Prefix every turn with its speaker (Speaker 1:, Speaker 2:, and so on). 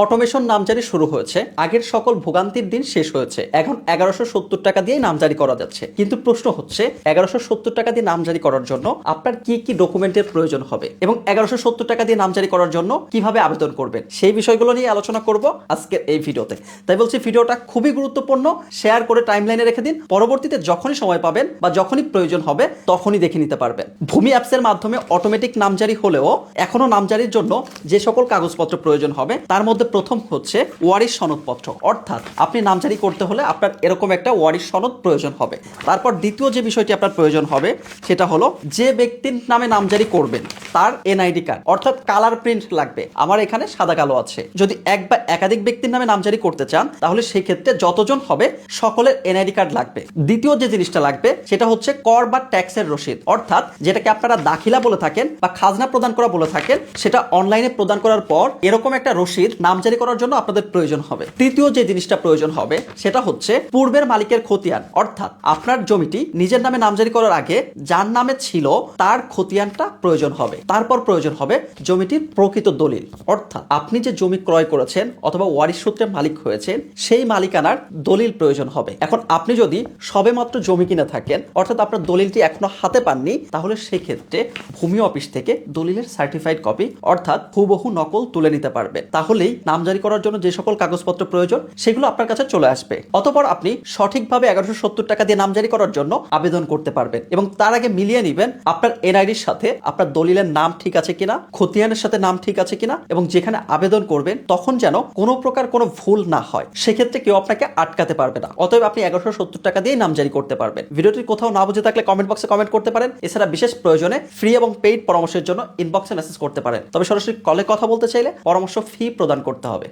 Speaker 1: Automation নামজারি শুরু হয়েছে, আগের সকল ভোগান্তির দিন শেষ হয়েছে। এখন 1170 টাকা দিয়ে নামজারি করা যাচ্ছে। কিন্তু প্রশ্ন হচ্ছে 1170 টাকা দিয়ে নামজারি করার জন্য আপনার কি কি ডকুমেন্টের প্রয়োজন হবে এবং 1170 টাকা দিয়ে নামজারি করার জন্য কিভাবে আবেদন করবেন সেই বিষয়গুলো নিয়ে আলোচনা করব আজকের এই ভিডিওতে। তাই বলছি ভিডিওটা খুবই গুরুত্বপূর্ণ, শেয়ার করে টাইমলাইনে রেখে দিন। পরবর্তীতে যখনই সময় পাবেন বা যখনই প্রয়োজন হবে তখনই দেখে নিতে পারবেন। ভূমি অ্যাপসের মাধ্যমে অটোমেটিক নামজারি হলেও এখনো নামজারির জন্য যে সকল কাগজপত্র প্রয়োজন হবে তার মধ্যে প্রথম হচ্ছে ওয়ারিশ সনদপত্র। অর্থাৎ আপনি নামজারি করতে হলে আপনার এরকম একটা ওয়ারিশ সনদ প্রয়োজন হবে। তারপর দ্বিতীয় যে বিষয়টি আপনার প্রয়োজন হবে সেটা হলো যে ব্যক্তির নামে নামজারি করবেন তার এনআইডি কার্ড, অর্থাৎ কালার প্রিন্ট লাগবে। আমার এখানে সাদা কালো আছে। যদি এক বা একাধিক ব্যক্তির নামে নামজারি করতে চান তাহলে সেই ক্ষেত্রে যতজন হবে সকলের এনআইডি কার্ড লাগবে। দ্বিতীয় যে জিনিসটা লাগবে সেটা হচ্ছে কর বা ট্যাক্সের রসিদ, অর্থাৎ যেটাকে আপনারা দাখিলা বলে থাকেন বা খাজনা প্রদান করা বলে থাকেন, সেটা অনলাইনে প্রদান করার পর এরকম একটা রসিদ নামজারি করার জন্য আপনাদের প্রয়োজন হবে। তৃতীয় যে জিনিসটা প্রয়োজন হবে সেটা হচ্ছে পূর্বের মালিকের খতিয়ান, অর্থাৎ আপনার জমিটি নিজের নামে নামজারি করার আগে যার নামে ছিল তার খতিয়ানটা প্রয়োজন হবে। তারপর প্রয়োজন হবে জমিটির প্রকৃত দলিল, অর্থাৎ আপনি যে জমি ক্রয় করেছেন অথবা ওয়ারিশ সূত্রে মালিক হয়েছেন সেই মালিকানার দলিল প্রয়োজন হবে। এখন আপনি যদি সবেমাত্র জমি কিনে থাকেন অর্থাৎ আপনার দলিলটি এখনো হাতে পাননি তাহলে সেই ক্ষেত্রে ভূমি অফিস থেকে দলিলের সার্টিফাইড কপি অর্থাৎ হুবহু নকল তুলে নিতে পারবেন। তাহলেই নামজারি করার জন্য যে সকল কাগজপত্র প্রয়োজন সেগুলো আপনার কাছে চলে আসবে। অতঃপর আপনি সঠিকভাবে 1170 টাকা দিয়ে নামজারি করার জন্য আবেদন করতে পারবেন এবং তার আগে মিলিয়ে নেবেন আপনার এনআইডির সাথে আপনার দলিলের নাম ঠিক আছে কিনা, খতিয়ানের সাথে নাম ঠিক আছে কিনা, এবং যেখানে আবেদন করবেন তখন যেন কোনো প্রকার কোনো ভুল না হয়। সেক্ষেত্রে কেউ আপনাকে আটকাতে পারবে না। অতএব আপনি 1170 টাকা দিয়ে নামজারি করতে পারবেন। ভিডিওটি কোথাও না বুঝে থাকলে কমেন্ট বক্সে কমেন্ট করতে পারেন। এছাড়া বিশেষ প্রয়োজনে ফ্রি এবং পেইড পরামর্শের জন্য ইনবক্সে মেসেজ করতে পারেন। তবে সরাসরি কলে কথা বলতে চাইলে পরামর্শ ফি প্রদান করতে হবে।